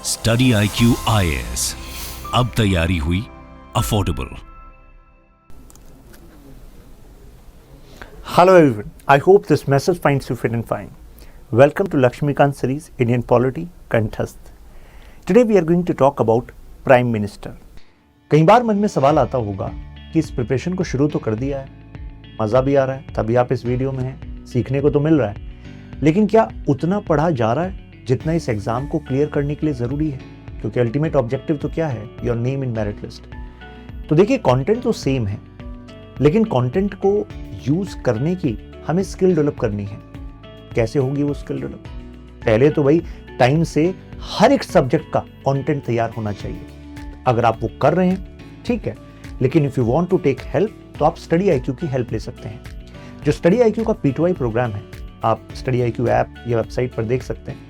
StudyIQ IAS, अब तैयारी हुई affordable. Hello everyone, I hope this message finds you fit and fine. Welcome to Lakshmikant series Indian Polity Kanthasth. Today we are going to talk about Prime Minister. कई बार मन में सवाल आता होगा कि इस प्रिपरेशन को शुरू तो कर दिया है, मज़ा भी आ रहा है, तभी आप इस वीडियो में हैं, सीखने को तो मिल रहा है, लेकिन क्या उतना पढ़ा जा रहा है जितना इस एग्जाम को क्लियर करने के लिए ज़रूरी है? क्योंकि अल्टीमेट ऑब्जेक्टिव तो क्या है? Your name in merit list. तो देखिए, कंटेंट तो सेम है, लेकिन कंटेंट को यूज़ करने की हमें स्किल डेवलप करनी है। कैसे होगी वो स्किल डेवलप? पहले तो भाई टाइम से हर एक सब्जेक्ट का कंटेंट तैयार होना चाहिए। अगर आप वो कर रहे हैं ठीक है, लेकिन if you want to take help तो आप StudyIQ की हेल्प ले सकते हैं। जो StudyIQ का P2I प्रोग्राम है, आप StudyIQ ऐप या वेबसाइट पर देख सकते हैं।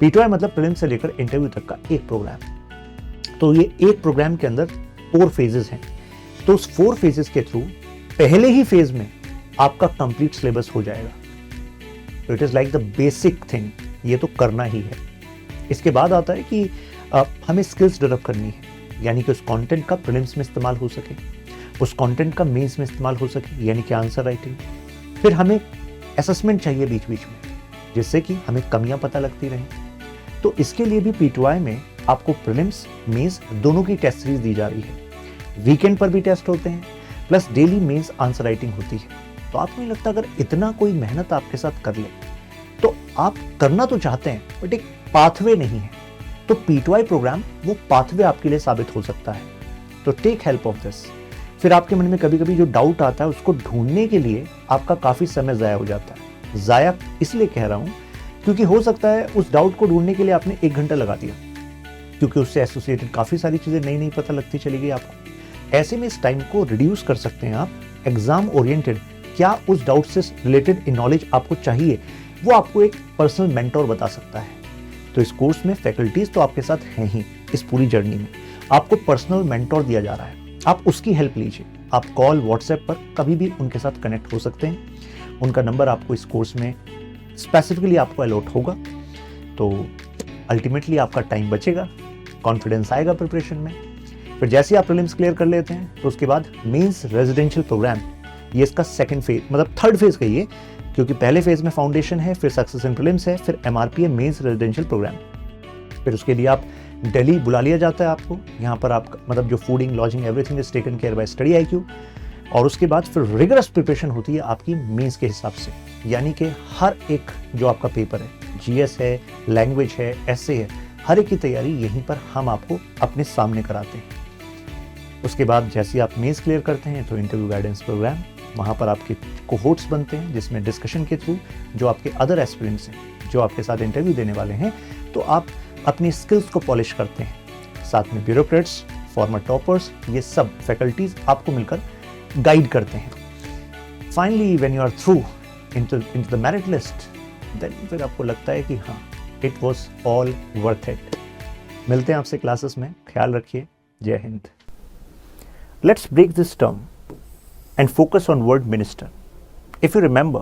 P2I मतलब प्रीलिम्स से लेकर इंटरव्यू तक का एक प्रोग्राम। तो ये एक प्रोग्राम के अंदर 4 फेजेस हैं। तो उस 4 फेजेस के थ्रू पहले ही फेज में आपका कंप्लीट सिलेबस हो जाएगा। तो it is like the basic thing, ये तो करना ही है। इसके बाद आता है कि हमें स्किल्स डेवलप करनी है, यानी कि उस कंटेंट का प्रीलिम्स में इस्तेमाल हो सके, उस कंटेंट का मेंस में इस्तेमाल हो सके, यानी कि आंसर राइटिंग। फिर हमें असेसमेंट चाहिए बीच बीच में, जिससे कि हमें कमियां पता लगती रहें। तो इसके लिए भी P2I में आपको प्रीलिम्स मेंस दोनों की टेस्ट सीरीज दी जा रही है। वीकेंड पर भी टेस्ट होते हैं, plus daily mains answer writing होती है। तो आपको नहीं लगता अगर इतना कोई मेहनत आपके साथ कर ले तो आप करना तो चाहते हैं, बट एक पाथवे नहीं है, तो P2I प्रोग्राम वो पाथवे आपके लिए साबित हो सकता है। तो टेक हेल्प ऑफ दिस। फिर आपके मन में कभी कभी जो डाउट आता है उसको ढूंढने के लिए आपका काफी समय जाया हो जाता है। जाया इसलिए कह रहा हूं क्योंकि हो सकता है उस डाउट को ढूंढने के लिए आपने 1 घंटा लगा दिया, क्योंकि उससे एसोसिएटेड काफी सारी चीजें नई नई पता लगती चली गई आपको। ऐसे में इस टाइम को रिड्यूस कर सकते हैं आप। एग्जाम ओरिएंटेड क्या उस डाउट से रिलेटेड नॉलेज आपको चाहिए, वो आपको एक पर्सनल मेंटोर बता सकता है। तो इस कोर्स में फैकल्टीज तो आपके साथ हैं ही, इस पूरी जर्नी में आपको पर्सनल मेंटोर दिया जा रहा है, आप उसकी हेल्प लीजिए। आप कॉल व्हाट्सएप पर कभी भी उनके साथ कनेक्ट हो सकते हैं। उनका नंबर आपको इस कोर्स में स्पेसिफिकली आपको अलॉट होगा। तो अल्टीमेटली आपका टाइम बचेगा, कॉन्फिडेंस आएगा प्रिपरेशन में। फिर जैसे आप प्रीलिम्स क्लियर कर लेते हैं तो उसके बाद मेंस रेजिडेंशियल प्रोग्राम, ये इसका सेकंड फेज मतलब थर्ड फेज कहिए, क्योंकि पहले फेज में फाउंडेशन है, फिर सक्सेस इन प्रीलिम्स है, फिर MRP है मेंस रेजिडेंशियल प्रोग्राम। फिर उसके लिए आप दिल्ली बुला लिया जाता है आपको। यहाँ पर आप मतलब जो fooding lodging everything is taken care by StudyIQ। और उसके बाद फिर रिगरस प्रिपरेशन होती है आपकी मेंस के हिसाब से, यानी कि हर एक जो आपका पेपर है, GS है, लैंग्वेज है, essay है, हर एक की तैयारी यहीं पर हम आपको अपने सामने कराते हैं। उसके बाद जैसे आप मेंस क्लियर करते हैं तो इंटरव्यू गाइडेंस प्रोग्राम, वहाँ पर आपके कोहोर्ट्स बनते हैं, जिसमें डिस्कशन के थ्रू जो आपके अदर एस्पिरेंट्स हैं, जो आपके साथ इंटरव्यू देने वाले हैं, तो आप अपनी स्किल्स को पॉलिश करते हैं। साथ में ब्यूरोक्रेट्स, फॉर्मर टॉपर्स, ये सब फैकल्टीज आपको मिलकर गाइड करते हैं। Finally when you are through into the merit list, then फिर आपको लगता है कि हाँ, it was all worth it. मिलते हैं आपसे क्लासेस में, ख्याल रखिए। जय हिंद। Let's break this term and focus on word minister. If you remember,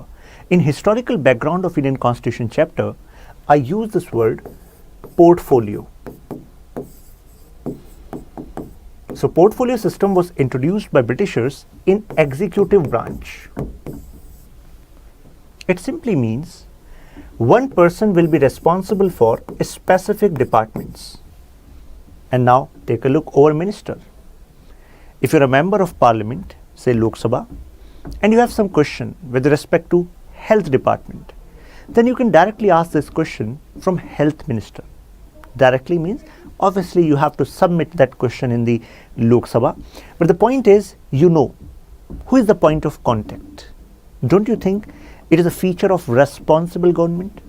in historical background of Indian Constitution chapter, I use this word portfolio. So portfolio system was introduced by Britishers in executive branch. It simply means one person will be responsible for specific departments. And now take a look over minister. If you're a member of parliament, say Lok Sabha, and you have some question with respect to health department, then you can directly ask this question from health minister. Directly means obviously you have to submit that question in the Lok Sabha, but the point is, you know who is the point of contact. Don't you think it is a feature of responsible government?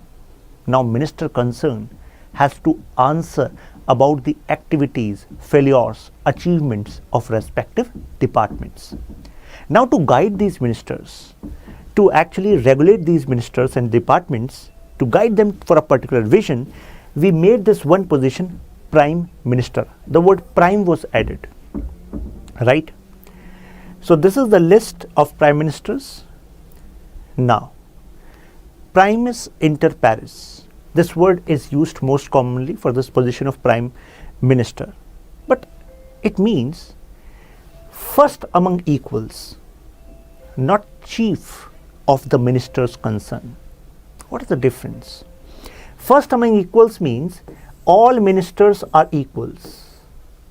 Now minister concerned has to answer about the activities, failures, achievements of respective departments. Now to guide these ministers, to actually regulate these ministers and departments, to guide them for a particular vision, we made this one position Prime Minister. The word prime was added, right? So this is the list of Prime Ministers. Now, Primus inter pares. this word is used most commonly for this position of Prime Minister. But it means first among equals, not chief of the minister's concern. What is the difference? First among equals means all ministers are equals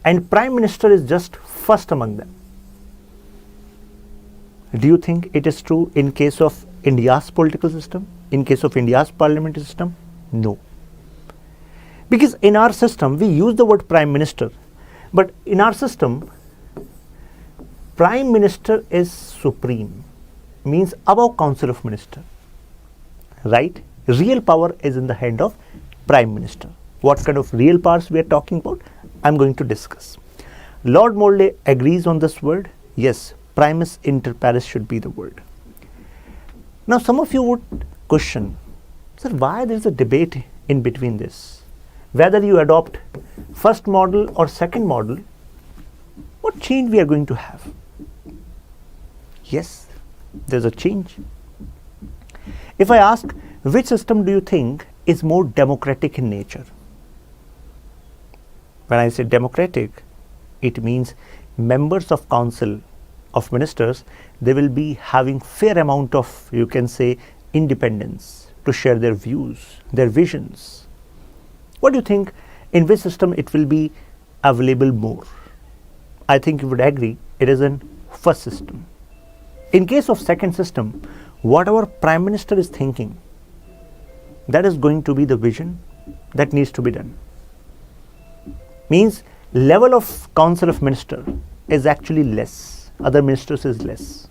and Prime Minister is just first among them. Do you think it is true in case of India's political system? In case of India's parliamentary system? No. Because in our system, we use the word Prime Minister, but in our system, Prime Minister is supreme, means above Council of Ministers, right? Real power is in the hand of Prime Minister. What kind of real powers we are talking about? I am going to discuss. Lord Morley agrees on this word. Yes, primus inter pares should be the word. Now some of you would question, sir, why there is a debate in between this? Whether you adopt first model or second model, what change we are going to have? Yes, there is a change. If I ask, which system do you think is more democratic in nature? When I say democratic, it means members of Council of Ministers, they will be having fair amount of, you can say, independence to share their views, their visions. What do you think, in which system it will be available more? I think you would agree it is in first system. In case of second system, whatever Prime Minister is thinking, that is going to be the vision that needs to be done. Means level of Council of Minister is actually less, other ministers is less,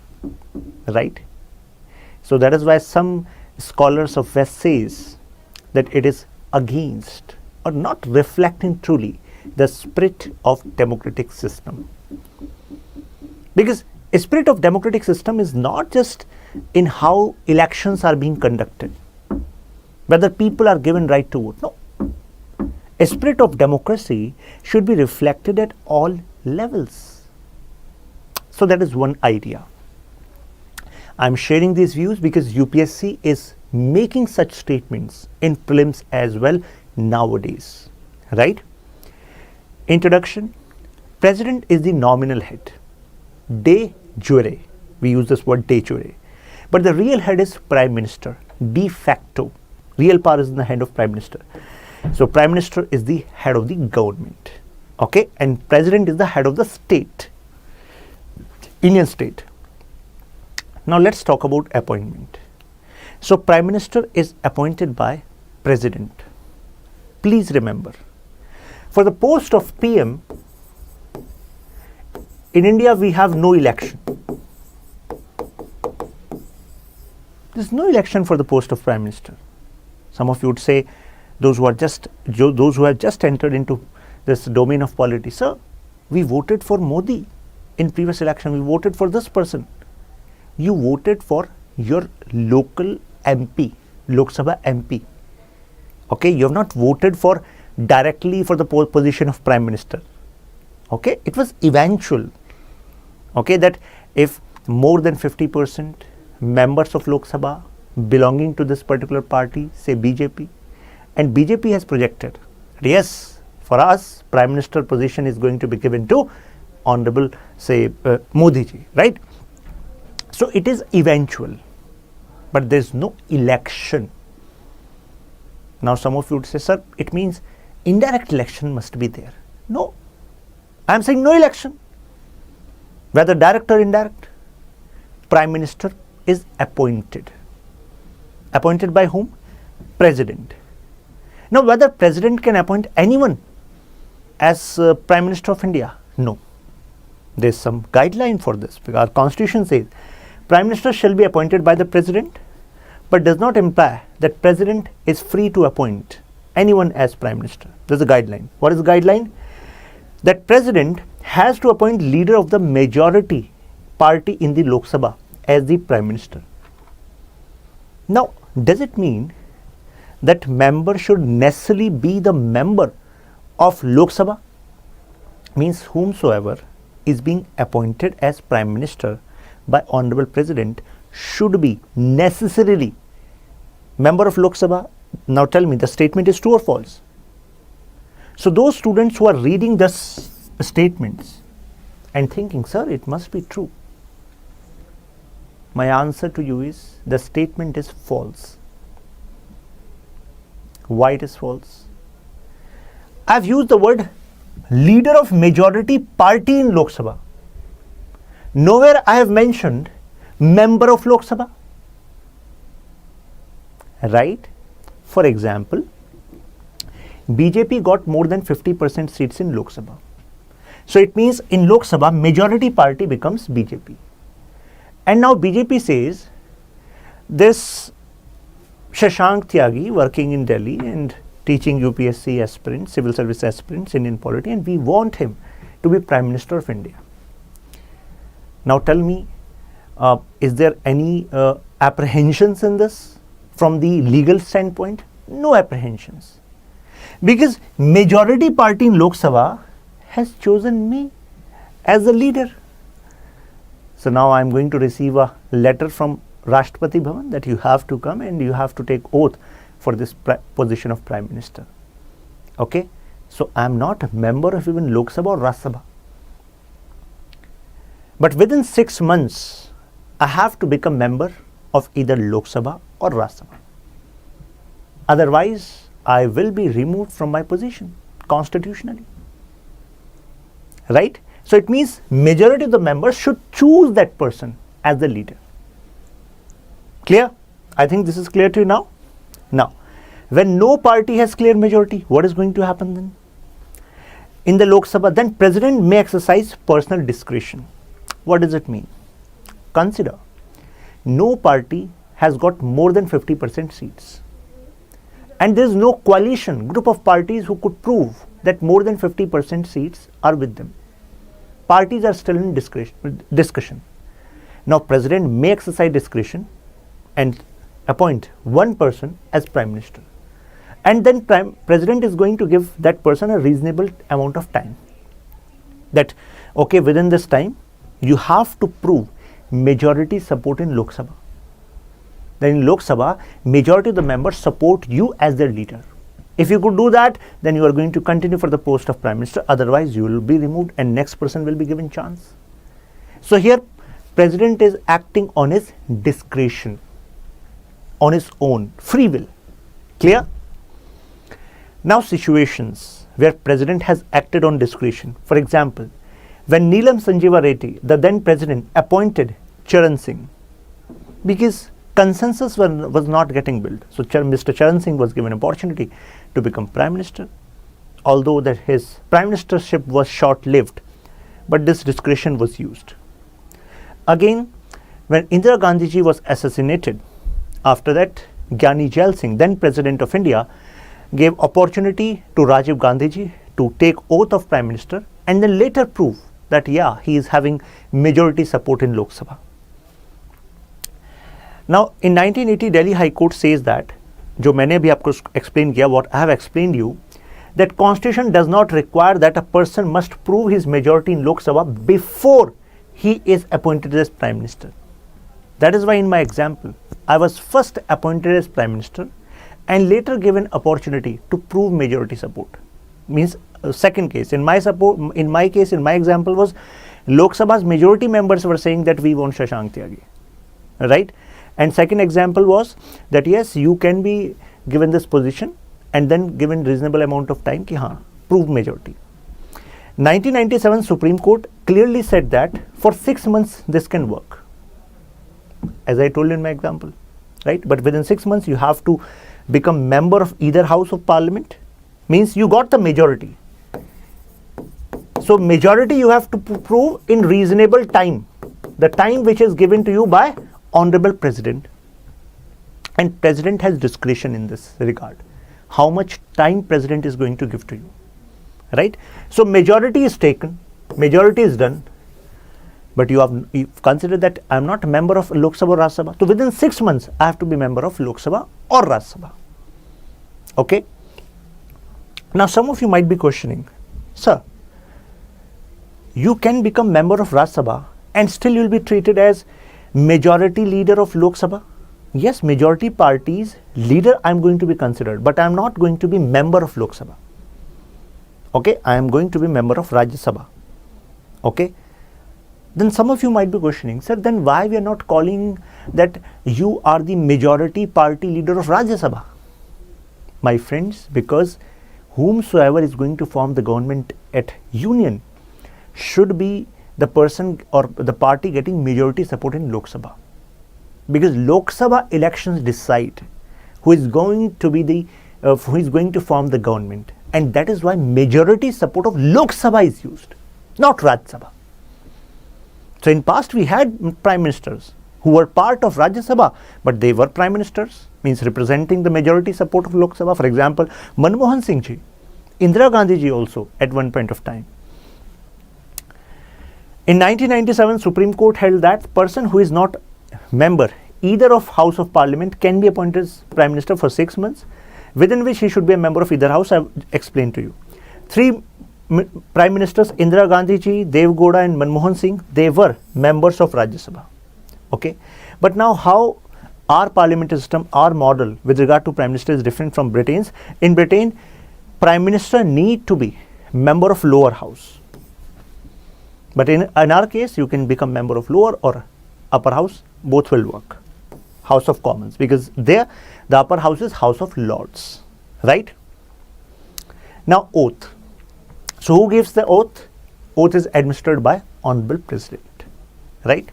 right? So that is why some scholars of West says that it is against or not reflecting truly the spirit of democratic system. Because a spirit of democratic system is not just in how elections are being conducted, whether people are given right to vote. No. A spirit of democracy should be reflected at all levels. So that is one idea. I am sharing these views because UPSC is making such statements in prelims as well nowadays, right? Introduction. President is the nominal head, de jure. We use this word de jure. But the real head is Prime Minister, de facto. Real power is in the hand of Prime Minister. So Prime Minister is the head of the government, okay, and President is the head of the state, Indian state. Now let's talk about appointment. So Prime Minister is appointed by President. Please remember, for the post of PM, in India we have no election. There is no election for the post of Prime Minister. Some of you would say, those who have just entered into this domain of polity, sir, we voted for Modi in previous election, we voted for this person. You voted for your local MP, Lok Sabha MP. Okay, you have not voted for directly for the position of Prime Minister. Okay, it was eventual. Okay, that if more than 50% members of Lok Sabha belonging to this particular party, say BJP, and BJP has projected, yes, for us, Prime Minister position is going to be given to Honorable, say, Modi ji, right? So it is eventual, but there is no election. Now some of you would say, sir, it means indirect election must be there. No, I am saying no election. Whether direct or indirect, Prime Minister is appointed. Appointed by whom? President. Now whether President can appoint anyone as Prime Minister of India? No. There is some guideline for this, because our constitution says Prime Minister shall be appointed by the President, but does not imply that President is free to appoint anyone as Prime Minister. There is a guideline. What is the guideline? That President has to appoint leader of the majority party in the Lok Sabha as the Prime Minister. Now, does it mean that member should necessarily be the member of Lok Sabha? Means whomsoever is being appointed as Prime Minister by Honorable President should be necessarily member of Lok Sabha Now tell me, the statement is true or false? So those students who are reading the statements and thinking, sir, it must be true. My answer to you is, the statement is false. Why it is false? I've used the word leader of majority party in Lok Sabha. Nowhere I have mentioned member of Lok Sabha. Right? For example, BJP got more than 50% seats in Lok Sabha. So it means in Lok Sabha, majority party becomes BJP. And now BJP says, this Shashank Tyagi working in Delhi and teaching UPSC aspirants, civil service aspirants, Indian polity, and we want him to be Prime Minister of India. Now tell me, is there any apprehensions in this from the legal standpoint? No apprehensions. Because majority party in Lok Sabha has chosen me as the leader. So now I am going to receive a letter from Rashtrapati Bhavan that you have to come and you have to take oath for this position of Prime Minister. Okay? So I am not a member of even Lok Sabha or Rajya Sabha. But within 6 months, I have to become member of either Lok Sabha or Rajya Sabha. Otherwise, I will be removed from my position constitutionally. Right? So it means majority of the members should choose that person as the leader. Clear? I think this is clear to you now. Now, when no party has clear majority, what is going to happen then? In the Lok Sabha, then president may exercise personal discretion. What does it mean? Consider, no party has got more than 50% seats. And there is no coalition, group of parties who could prove that more than 50% seats are with them. Parties are still in discussion. Now, president may exercise discretion and appoint one person as Prime Minister. And then president is going to give that person a reasonable amount of time. That, okay, within this time, you have to prove majority support in Lok Sabha. Then in Lok Sabha, majority of the members support you as their leader. If you could do that, then you are going to continue for the post of Prime Minister. Otherwise, you will be removed and next person will be given chance. So here, president is acting on his discretion, on his own free will. Clear? Now, situations where president has acted on discretion. For example, when Neelam Sanjeeva Reddy, the then president, appointed Charan Singh, because consensus was not getting built. So Mr. Charan Singh was given opportunity to become Prime Minister, although that his Prime Ministership was short-lived, but this discretion was used. Again, when Indira Gandhi ji was assassinated, after that Gyani Jail Singh, then President of India, gave opportunity to Rajiv Gandhi ji to take oath of Prime Minister and then later prove that yeah, he is having majority support in Lok Sabha. Now, in 1980, Delhi High Court says that, जो मैंने भी आपको explain किया, what I have explained you, that Constitution does not require that a person must prove his majority in Lok Sabha before he is appointed as Prime Minister. That is why in my example, I was first appointed as Prime Minister and later given opportunity to prove majority support. Means second case, in my example was Lok Sabha's majority members were saying that we want Shashank Tyagi, right? And second example was that yes, you can be given this position and then given reasonable amount of time ki haan, prove majority. 1997 Supreme Court clearly said that for 6 months this can work, as I told in my example, right? But within 6 months you have to become member of either House of Parliament, means you got the majority. So majority you have to prove in reasonable time, the time which is given to you by Honorable President, and President has discretion in this regard, how much time President is going to give to you, right? So majority is taken, majority is done, but you consider that I am not a member of Lok Sabha or Rajya Sabha. So within 6 months I have to be member of Lok Sabha or Rajya Sabha. Okay. Now some of you might be questioning, sir, you can become member of Rajya Sabha and still you will be treated as majority leader of Lok Sabha. yes, majority party's leader I am going to be considered, but I am not going to be member of Lok Sabha. Okay, I am going to be member of Rajya Sabha. Okay, then some of you might be questioning, sir, then why we are not calling that you are the majority party leader of Rajya Sabha? My friends, because whomsoever is going to form the government at union should be the person or the party getting majority support in Lok Sabha. Because Lok Sabha elections decide who is going to be the who is going to form the government, and that is why majority support of Lok Sabha is used, not Rajya Sabha. So in past we had prime ministers who were part of Rajya Sabha, but they were prime ministers, means representing the majority support of Lok Sabha. For example, Manmohan Singh ji, Indira Gandhi ji also at one point of time. In 1997, Supreme Court held that person who is not member either of House of Parliament can be appointed as Prime Minister for 6 months, within which he should be a member of either house. I have explained to you. Three Prime Ministers, Indira Gandhi ji, Dev Gowda and Manmohan Singh, they were members of Rajya Sabha. Okay, but now how our parliamentary system, our model with regard to Prime Minister is different from Britain's. In Britain, Prime Minister need to be member of lower house. But in our case, you can become member of lower or upper house, both will work. House of Commons, because there the upper house is House of Lords, right? Now oath. So who gives the oath? Oath is administered by Honorable President, right?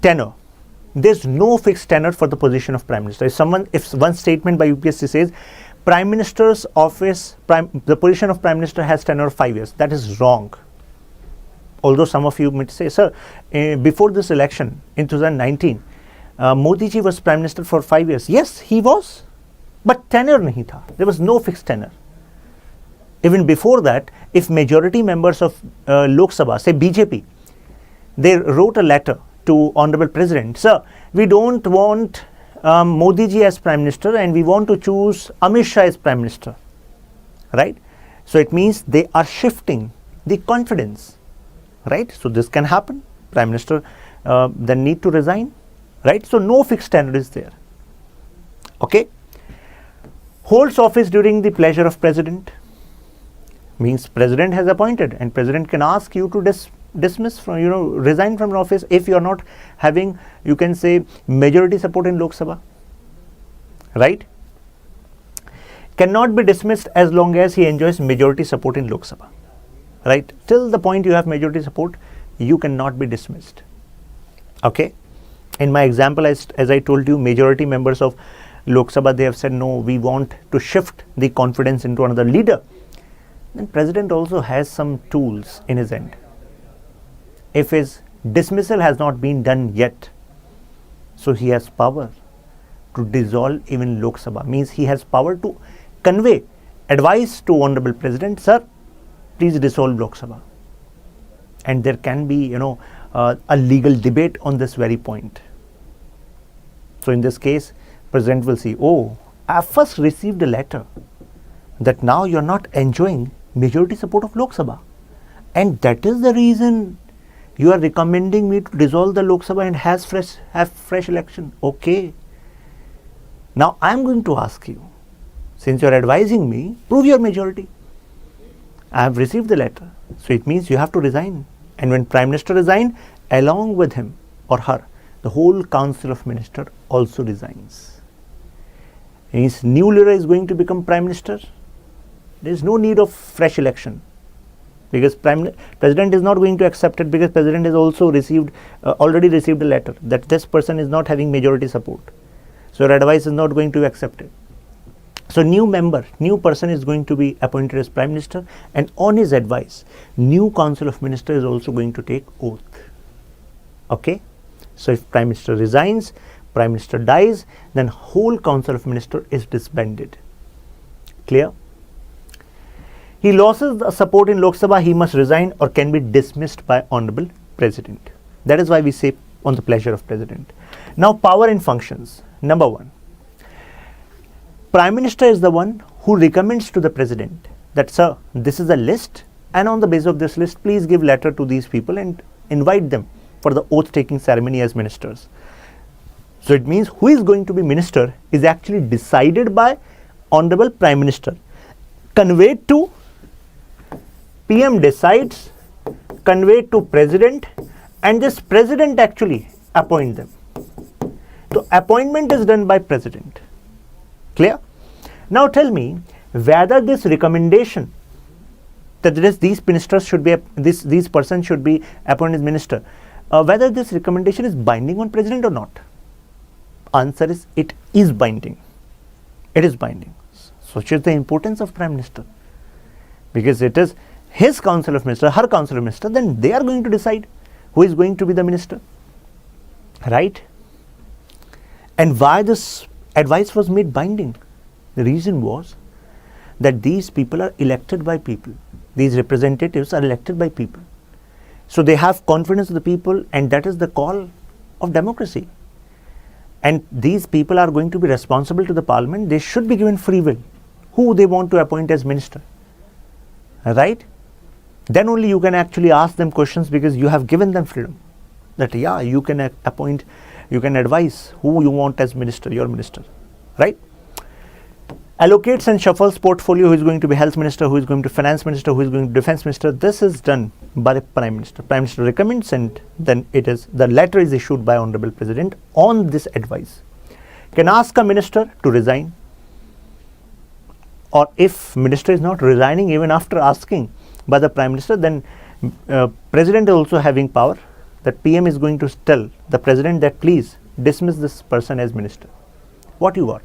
Tenure. There's no fixed tenure for the position of Prime Minister. If one statement by UPSC says Prime Minister's office, the position of Prime Minister has tenure of 5 years, that is wrong. Although some of you might say, sir, before this election in 2019, Modi ji was Prime Minister for 5 years. Yes, he was, but tenure nahi tha. There was no fixed tenure. Even before that, if majority members of Lok Sabha, say BJP, they wrote a letter to Honorable President, sir, we don't want Modi ji as Prime Minister and we want to choose Amit Shah as Prime Minister, right? So it means they are shifting the confidence, right? So this can happen. Prime Minister then need to resign, right? So no fixed tenure is there. Okay. Holds office during the pleasure of President, means President has appointed and President can ask you to dismiss from, resign from office if you are not having, you can say, majority support in Lok Sabha, right? Cannot be dismissed as long as he enjoys majority support in Lok Sabha, right? Till the point you have majority support, you cannot be dismissed. Okay. In my example, as I told you, majority members of Lok Sabha, they have said, no, we want to shift the confidence into another leader. Then President also has some tools in his end. If his dismissal has not been done yet, so he has power to dissolve even Lok Sabha, means he has power to convey advice to Honorable President, sir, please dissolve Lok Sabha. And there can be, a legal debate on this very point. So in this case, President will see, oh, I first received a letter that now you're not enjoying majority support of Lok Sabha, and that is the reason you are recommending me to dissolve the Lok Sabha and have fresh election. Okay. Now I am going to ask you, since you are advising me, prove your majority. I have received the letter, so it means you have to resign. And when Prime Minister resigns, along with him or her, the whole Council of Ministers also resigns. His new leader is going to become Prime Minister. There is no need of fresh election, because President is not going to accept it, because President has also already received a letter that this person is not having majority support. So your advice is not going to be accepted. So new person is going to be appointed as Prime Minister, and on his advice, new Council of Ministers is also going to take oath. Okay. So if Prime Minister resigns, Prime Minister dies, then whole Council of Ministers is disbanded. Clear? He loses the support in Lok Sabha, he must resign or can be dismissed by Honorable President. That is why we say on the pleasure of President. Now power and functions. Number 1. Prime Minister is the one who recommends to the President that, sir, this is a list, and on the basis of this list, please give letter to these people and invite them for the oath taking ceremony as ministers. So it means who is going to be minister is actually decided by Honorable Prime Minister, conveyed to PM decides, conveyed to President, and this President actually appoint them. So appointment is done by President. Clear? Now tell me whether this recommendation that these ministers should be these persons should be appointed as minister, whether this recommendation is binding on President or not. Answer is it is binding. It is binding. So which is the importance of Prime Minister? Because it is his Council of Minister, her Council of Minister, then they are going to decide who is going to be the minister. Right? And why this advice was made binding? The reason was that these people are elected by people. These representatives are elected by people. So they have confidence of the people, and that is the call of democracy. And these people are going to be responsible to the parliament. They should be given free will who they want to appoint as minister. Right? Then only you can actually ask them questions, because you have given them freedom. That yeah, you can appoint, you can advise who you want as minister, your minister. Right? Allocates and shuffles portfolio, who is going to be health minister, who is going to finance minister, who is going to defense minister. This is done by the Prime Minister. Prime Minister recommends, and then it is the letter is issued by Honorable President on this advice. Can ask a minister to resign, or if minister is not resigning even after asking by the Prime Minister, then President is also having power. That PM is going to tell the President that please dismiss this person as minister. What you got?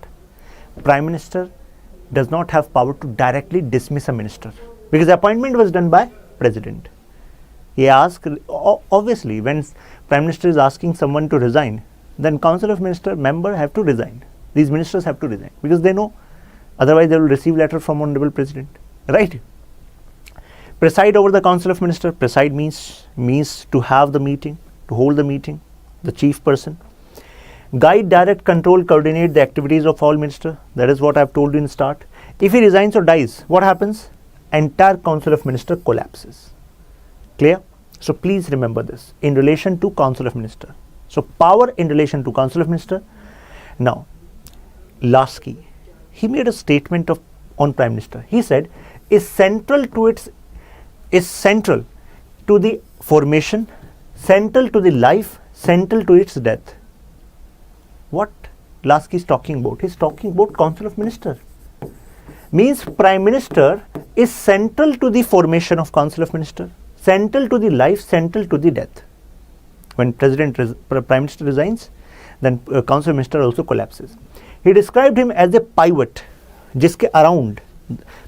Prime Minister does not have power to directly dismiss a minister, because the appointment was done by President. He asked, obviously when Prime Minister is asking someone to resign, then Council of Minister member have to resign. These ministers have to resign, because they know otherwise they will receive letter from Honorable President. Right? Preside over the Council of Minister. Preside means to have the meeting, to hold the meeting, the chief person. Guide, direct, control, coordinate the activities of all minister. That is what I have told you in start. If he resigns or dies, what happens? Entire Council of Minister collapses. Clear? So please remember this in relation to Council of Minister. So power in relation to Council of Minister. Now, Lasky, he made a statement on Prime Minister. He said, is central to the formation, central to the life, central to its death. What Lasky is talking about? He is talking about Council of Minister. Means Prime Minister is central to the formation of Council of Minister, central to the life, central to the death. When Prime Minister resigns, then Council of Minister also collapses. He described him as a pivot, jiske around.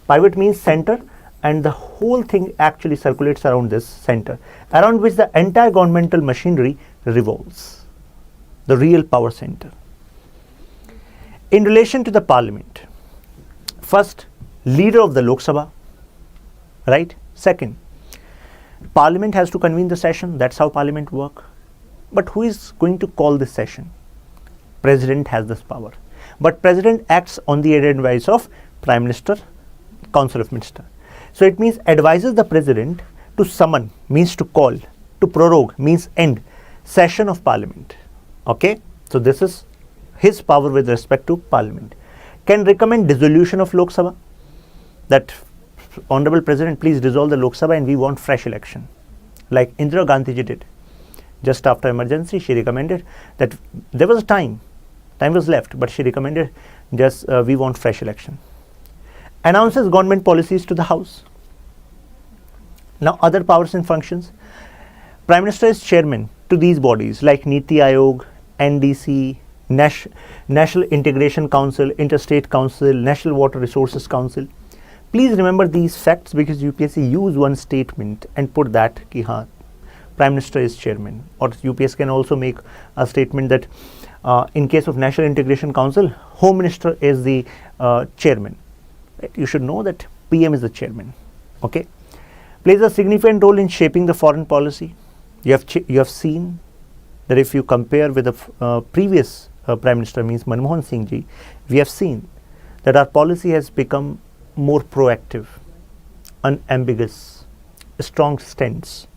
Pivot means center, and the whole thing actually circulates around this center, around which the entire governmental machinery revolves. The real power center. In relation to the parliament, first, leader of the Lok Sabha, right? Second, parliament has to convene the session. That's how parliament work. But who is going to call this session? President has this power. But President acts on the advice of Prime Minister, Council of Minister. So it means advises the President to summon, means to call, to prorogue, means end, session of Parliament. Okay, so this is his power with respect to Parliament. Can recommend dissolution of Lok Sabha, that Honorable President, please dissolve the Lok Sabha and we want fresh election, like Indira Gandhi ji did. Just after emergency, she recommended that there was time was left, but she recommended just we want fresh election. Announces government policies to the House. Now other powers and functions. Prime Minister is chairman to these bodies like Niti Aayog, NDC, National Integration Council, Interstate Council, National Water Resources Council. Please remember these facts, because UPSC use one statement and put that ki haan, Prime Minister is chairman, or UPSC can also make a statement that in case of National Integration Council, Home Minister is the chairman. Right? You should know that PM is the chairman. Okay, plays a significant role in shaping the foreign policy. You have seen that if you compare with the previous Prime Minister, means Manmohan Singh ji, we have seen that our policy has become more proactive, unambiguous, strong stance.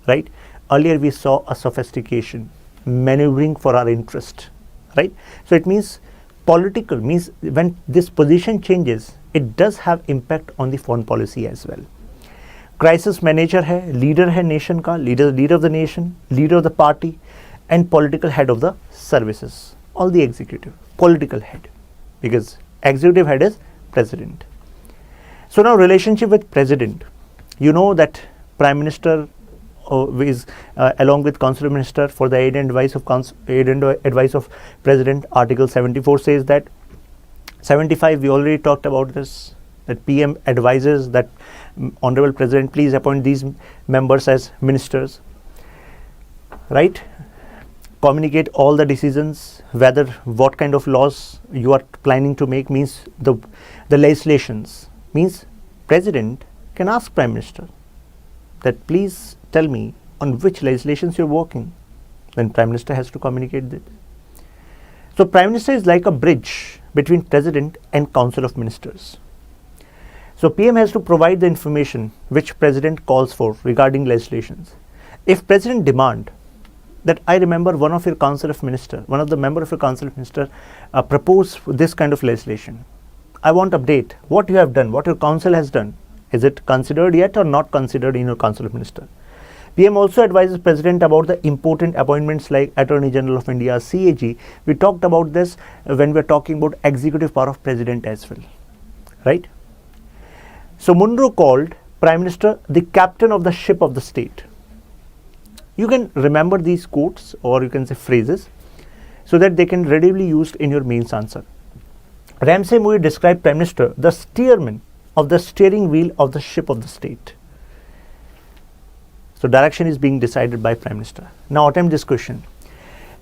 Right? Earlier we saw a sophistication, maneuvering for our interest. right? So it means political, means when this position changes, it does have impact on the foreign policy as well. Crisis manager है, leader है nation का, leader of the nation, leader of the party, and political head of the services, all the executive, political head, because executive head is president. So now relationship with president, you know that prime minister is along with council minister for the aid and advice of president. Article 74 says that. 75 we already talked about this, that PM advises that honorable president please appoint these members as ministers, right? Communicate all the decisions, whether what kind of laws you are planning to make, means the legislations, means president can ask prime minister that please tell me on which legislations you're working. Then prime minister has to communicate that. So prime minister is like a bridge between president and council of ministers. So PM has to provide the information which president calls for regarding legislations. If president demand that, I remember one of your council of minister, one of the member of your council of minister proposed this kind of legislation, I want update what you have done, what your council has done. Is it considered yet or not considered in your council of minister? PM also advises president about the important appointments like Attorney General of India, CAG. We talked about this when we are talking about executive power of president as well, right? So Munro called prime minister the captain of the ship of the state. You can remember these quotes, or you can say phrases, so that they can readily used in your mains answer. Ramsay Moody described prime minister the steersman of the steering wheel of the ship of the state. So direction is being decided by prime minister. Now attempt this question.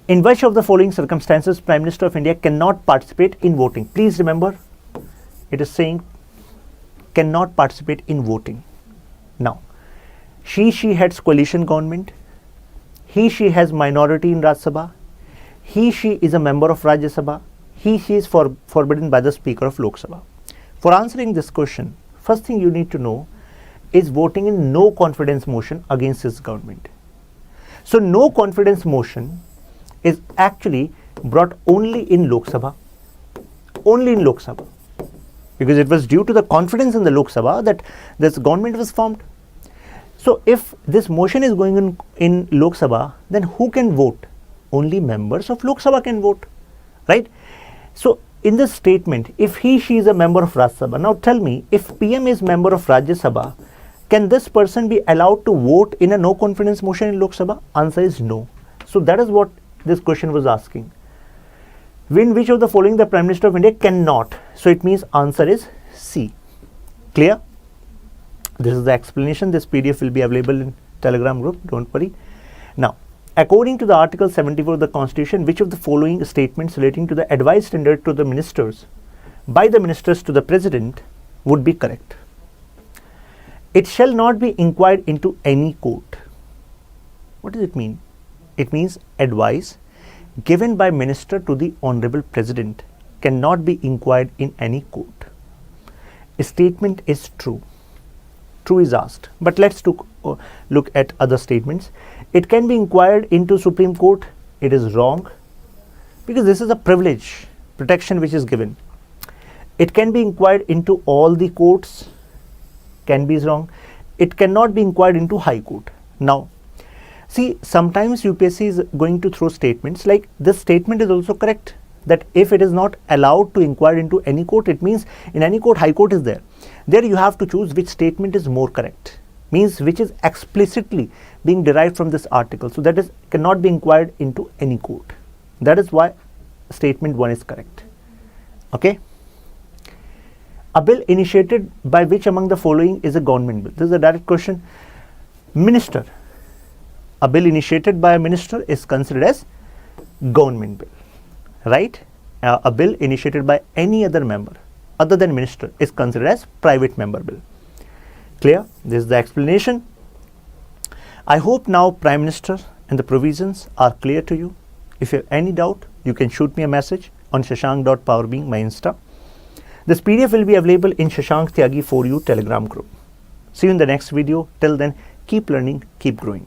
In which of the following circumstances prime minister of India cannot participate in voting? Please remember, it is saying cannot participate in voting. Now, she heads coalition government, she has minority in Rajya Sabha, she is a member of Rajya Sabha, she is forbidden by the Speaker of Lok Sabha. For answering this question, first thing you need to know is voting in no confidence motion against this government. So no confidence motion is actually brought only in Lok Sabha, because it was due to the confidence in the Lok Sabha that this government was formed. So if this motion is going on in Lok Sabha, then who can vote? Only members of Lok Sabha can vote, right? So in this statement, if she is a member of Rajya Sabha, now tell me, if PM is member of Rajya Sabha, can this person be allowed to vote in a no confidence motion in Lok Sabha? Answer is no. So that is what this question was asking. In which of the following the Prime Minister of India cannot? So it means answer is C. Clear? This is the explanation. This PDF will be available in Telegram group. Don't worry. Now, according to the Article 74 of the Constitution, which of the following statements relating to the advice tendered to the ministers by the ministers to the President would be correct? It shall not be inquired into any court. What does it mean? It means advice given by minister to the Honorable President cannot be inquired in any court. A statement is true. True is asked. But let's look at other statements. It can be inquired into Supreme Court. It is wrong, because this is a privilege, protection which is given. It can be inquired into all the courts. Can be wrong. It cannot be inquired into High Court. Now, see, sometimes UPSC is going to throw statements like this statement is also correct, that if it is not allowed to inquire into any court, it means in any court High Court is there. There you have to choose which statement is more correct, means which is explicitly being derived from this article. So that is cannot be inquired into any court. That is why statement 1 is correct. Okay. A bill initiated by which among the following is a government bill? This is a direct question. Minister. A bill initiated by a minister is considered as government bill, right? A bill initiated by any other member other than minister is considered as private member bill. Clear? This is the explanation. I hope now Prime Minister and the provisions are clear to you. If you have any doubt, you can shoot me a message on shashank.powerbeing, my Insta. This PDF will be available in Shashank Tyagi for you Telegram group. See you in the next video. Till then, keep learning, keep growing.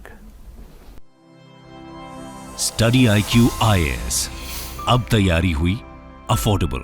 StudyIQ IAS, अब तैयारी हुई affordable.